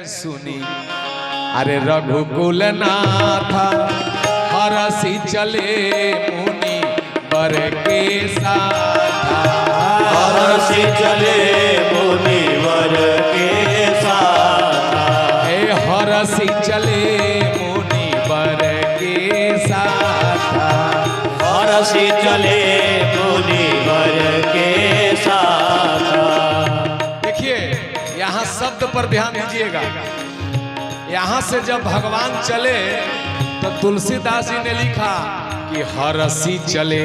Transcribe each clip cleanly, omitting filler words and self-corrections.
सुनी। अरे रघुकुल नाथा हरसी चले मुनि वर के साथा। हरसी चले मुनि वर के साथा। हरसी चले मुनि वर के साथा। हरसी चले मुनि वर के साथा। देखिए यहाँ शब्द पर ध्यान दीजिएगा। यहाँ से जब भगवान चले तो तुलसीदास जी ने लिखा कि हरसी चले,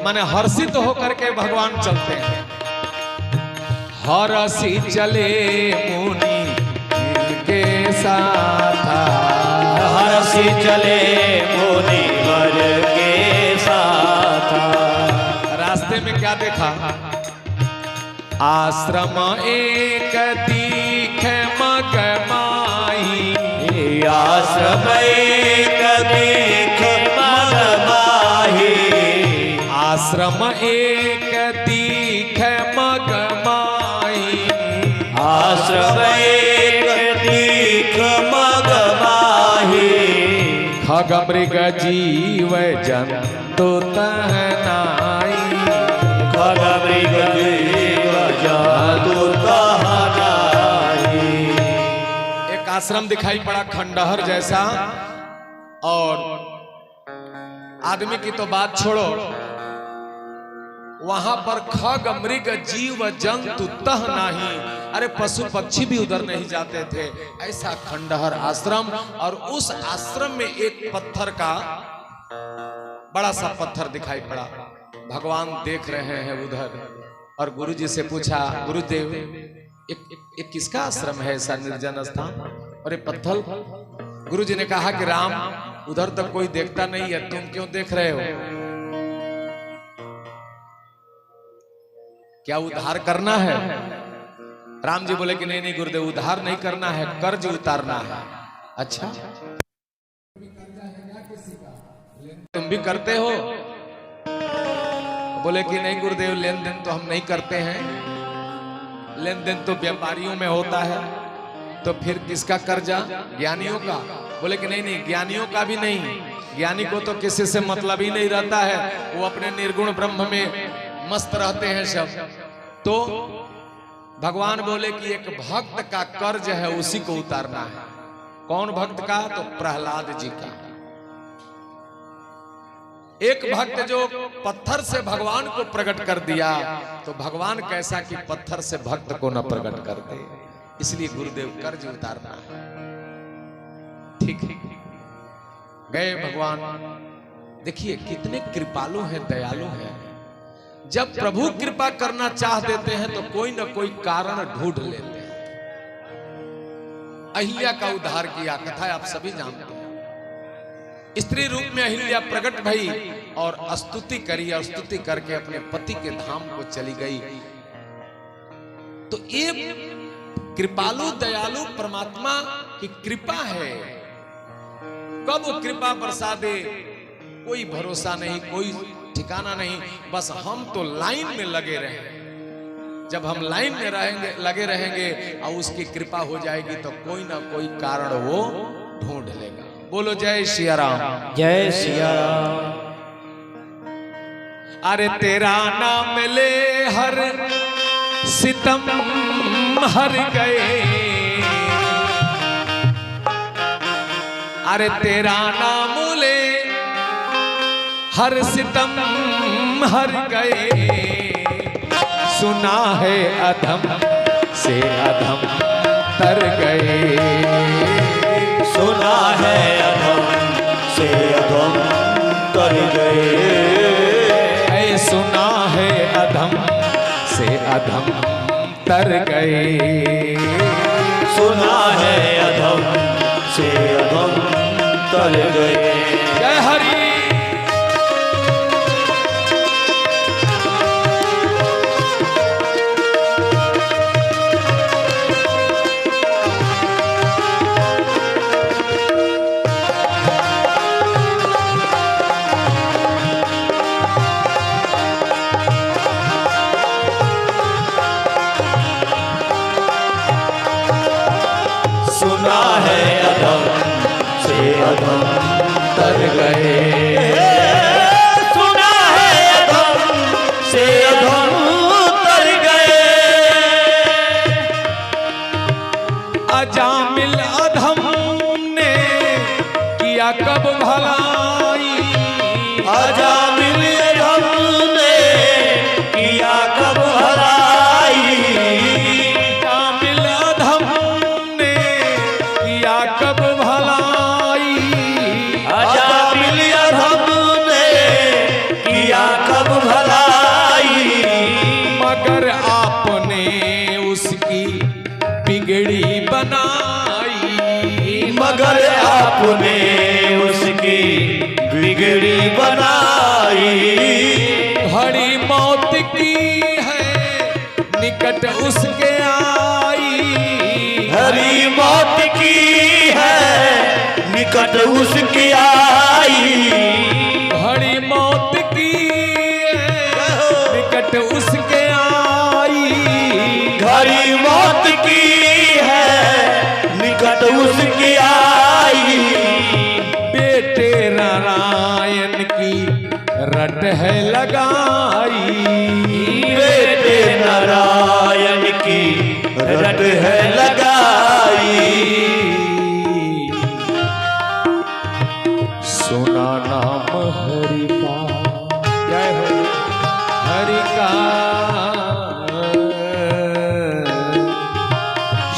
माने हर्षित तो होकर के भगवान चलते हैं। हरसी चले मुनि के साथा। हरसी चले मुनि वर के साथा। रास्ते में क्या देखा? आश्रम एक दीख मग माही। आश्रम एक दीख मग माही। आश्रम एक दीख मग माही। आश्रम एक दीख मग माही। खग मृग जीव जंतु तहनाई। खग मृग जीव जंतु तहनाई। एक आश्रम दिखाई पड़ा खंडहर जैसा, और आदमी की तो बात छोड़ो, वहां पर खग मृग जीव जंतु तह नहीं। अरे पशु पक्षी भी उधर नहीं जाते थे, ऐसा खंडहर आश्रम। और उस आश्रम में एक पत्थर का, बड़ा सा पत्थर दिखाई पड़ा। भगवान देख रहे हैं उधर, और गुरुजी से पूछा, गुरुदेव एक किसका आश्रम है ऐसा निर्जन स्थान और ये पत्थर? गुरुजी ने कहा कि राम उधर तक कोई देखता नहीं है, तुम क्यों देख रहे हो? क्या उद्धार करना है? राम जी बोले कि नहीं नहीं गुरुदेव, उद्धार नहीं करना है, कर्ज उतारना है। अच्छा, तुम भी करते हो? बोले कि नहीं गुरुदेव, लेन देन तो हम नहीं करते हैं, लेन देन तो व्यापारियों में होता है। तो फिर किसका कर्जा? ज्ञानियों का। बोले कि नहीं नहीं, ज्ञानियों का भी नहीं, ज्ञानी को तो किसी से मतलब ही नहीं रहता है, वो अपने निर्गुण ब्रह्म में मस्त रहते हैं सब। तो भगवान बोले कि एक भक्त का कर्ज है, उसी को उतारना है। कौन भक्त का? तो प्रहलाद जी का। एक भक्त जो पत्थर से भगवान को प्रकट कर दिया, तो भगवान कैसा कि पत्थर से भक्त को न प्रकट कर दे, इसलिए गुरुदेव कर्ज उतारना है। ठीक गए भगवान। देखिए कितने कृपालु हैं, दयालु हैं। जब प्रभु कृपा करना चाह देते हैं तो कोई ना कोई कारण ढूंढ लेते हैं। अहिल्या का उद्धार किया, कथा आप सभी जानते हैं। स्त्री रूप में अहिल्या प्रकट भई और स्तुति करी, और स्तुति करके अपने पति के धाम को चली गई। तो ये कृपालु दयालु परमात्मा की कृपा है। कब वो कृपा बरसा दे कोई भरोसा नहीं, कोई ठिकाना नहीं। बस हम तो लाइन में लगे रहें। जब हम लाइन में रहेंगे, लगे रहेंगे, और उसकी कृपा हो जाएगी तो कोई ना कोई कारण वो ढूंढ लेगा। बोलो जय सिया राम। जय सिया राम। अरे तेरा नाम ले हर सितम हर गए। अरे तेरा नाम ले हर सितम हर गए। सुना है अधम से अधम तर गए। सुना है अधम से अधम तर गए। सुना है अधम से अधम तर गए। सुना है अधम से अधम तर गए। जय हरि। सुना है अधम से अधम तर गए, सुना है अधम से अधम तर गए। अजामिल अधम ने किया कब भलाई, अजामिल अधम ने किया कब भलाई, अजामिल अधम ने किया कब भलाई, अजामिल अधम ने किया कब भलाई, मगर आपने उसकी बिगड़ी बनाई, मगर आपने उसकी बिगड़ी बनाई। घड़ी मौत की है निकट उसके आई, हरी मौत की है निकट उसकी आई, घड़ी मौत की है निकट उसके आई, घड़ी मौत की है निकट उसकी आई। बेटे नारायण की रट है लगाई, बेटे नारायण की रट है लगाई। सुना नाम हरि का, जय हो हरि का,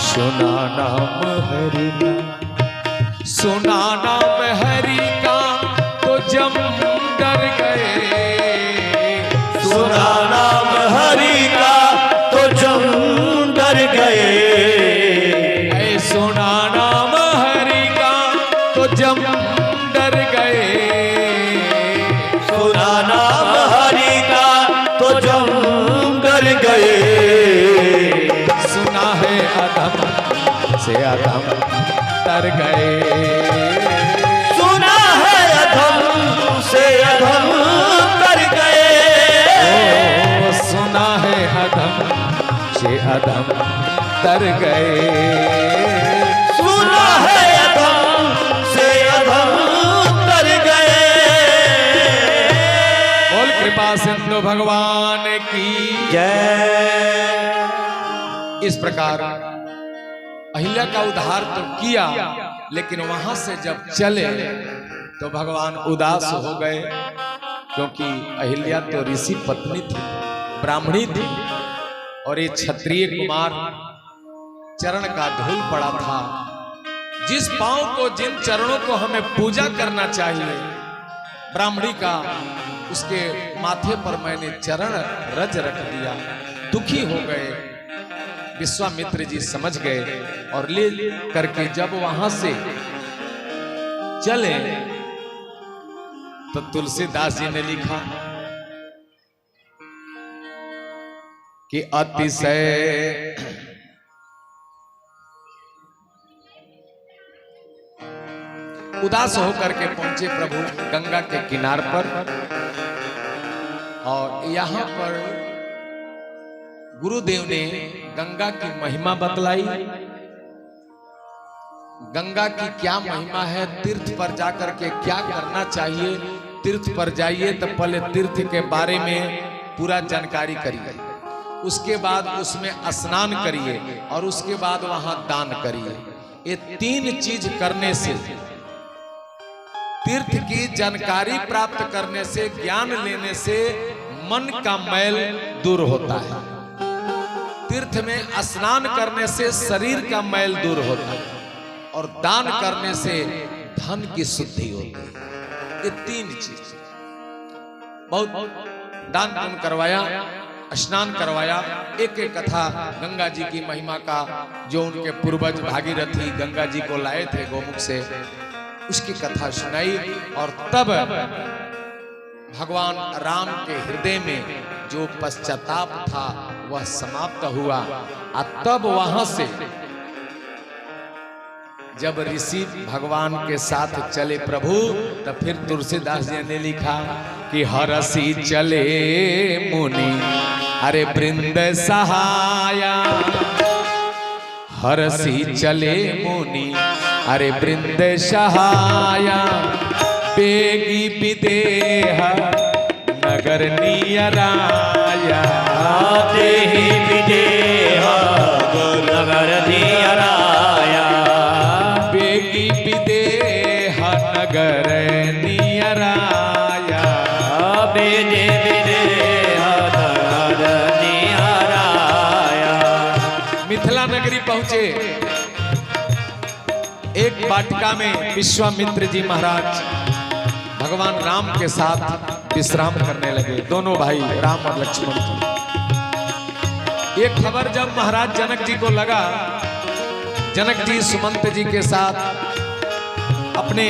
सुना नाम हरि का, सुना नाम हरि का तो जम डर गए, सुना नाम हरि का तो जम डर गए, सुना नाम हरि का तो जम डर गए, सुना नाम हरि का तो जम डर गए। सुना है अधम से अधम तर गए, सुना है अधम से अधम तर गए, ओ सुना है अधम से अधम तर गए, सुना है अधम से अधम तर गए। बोल कृपा सिंधु भगवान की जय। इस प्रकार अहिल्या का उद्धार तो किया, लेकिन वहां से जब चले तो भगवान उदास हो गए, क्योंकि अहिल्या तो ऋषि पत्नी थी, ब्राह्मणी थी, और ये क्षत्रिय कुमार चरण का धूल पड़ा था। जिस पांव को, जिन चरणों को हमें पूजा करना चाहिए ब्राह्मणी का, उसके माथे पर मैंने चरण रज रख दिया। दुखी हो गए, विश्वामित्र जी समझ गए और ले करके जब वहां से चले तो तुलसीदास जी ने लिखा कि अतिशय उदास होकर के पहुंचे प्रभु गंगा के किनार पर, और यहाँ पर गुरुदेव ने गंगा की महिमा बतलाई। गंगा की क्या महिमा है, तीर्थ पर जाकर के क्या करना चाहिए। तीर्थ पर जाइए तो पहले तीर्थ के बारे में पूरा जानकारी करिए, उसके बाद उसमें स्नान करिए, और उसके बाद वहां दान करिए। ये तीन चीज करने से, तीर्थ की जानकारी प्राप्त करने से, ज्ञान लेने से मन का मैल दूर होता है। तीर्थ में स्नान करने से शरीर का मैल दूर होता है, और दान करने से धन की शुद्धि होती है। ये तीन चीज, बहुत दान पुण्य करवाया, स्नान करवाया। एक एक कथा गंगा जी की महिमा का, जो उनके पूर्वज भागीरथी गंगा जी को लाए थे गोमुख से, उसकी कथा सुनाई। और तब भगवान राम के हृदय में जो पश्चाताप था वह समाप्त हुआ। और तब वहां से जब ऋषि भगवान के साथ चले प्रभु, तब फिर तुलसीदास जी ने लिखा कि हरसी चले मुनि अरे वृंद सहाया, हरसी चले मुनि अरे वृंद सहाया बेगी विदेह नगर नियराया देहि विदेह नगर नियराया बेगी विदेह नगर नियराया बेदे विदेह नगर नियराया। मिथिला नगरी पहुंचे। एक वाटिका में विश्वामित्र जी महाराज भगवान राम के साथ विश्राम करने लगे, दोनों भाई राम और लक्ष्मण जी। ये खबर जब महाराज जनक जी को लगा, जनक जी सुमंत जी के साथ अपने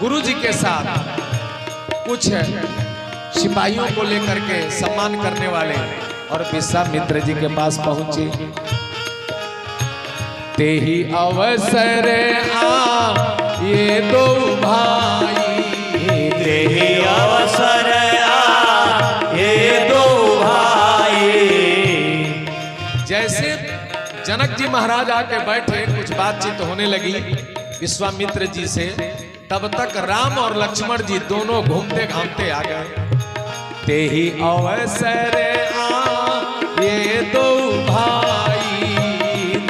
गुरु जी के साथ कुछ सिपाहियों को लेकर के सम्मान करने वाले और विश्वामित्र जी के पास पहुंचे। ते ही अवसर आ ये दो भाई, ते ही अवसर आ ये दो भाई। जैसे जनक जी महाराज आके बैठे, कुछ बातचीत होने लगी विश्वामित्र जी से, तब तक राम और लक्ष्मण जी दोनों घूमते घामते आ गए। ते ही अवसर आ ये दो भाई,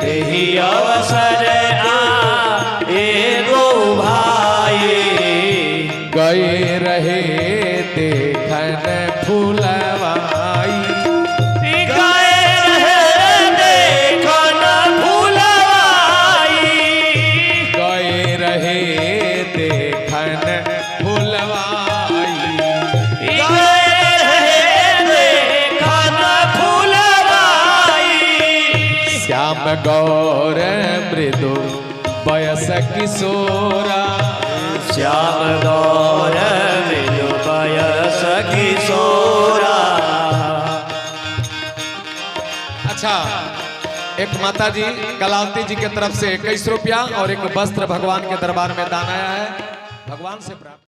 ते ही अवसर आ ये दो भाई। गए रहे देखन फूलवाई, गए रहे देखन फूलवाई। गए रहे देखन फूलवाई। गए रहे देखन फूलवाई। श्याम गौर मृदु बयस किशोरा, श्याम गौर मृदु बयस किशोरा। अच्छा, एक माता जी कलावती जी के तरफ से 21 रुपया और एक वस्त्र भगवान के दरबार में दान आया है, भगवान से प्राप्त।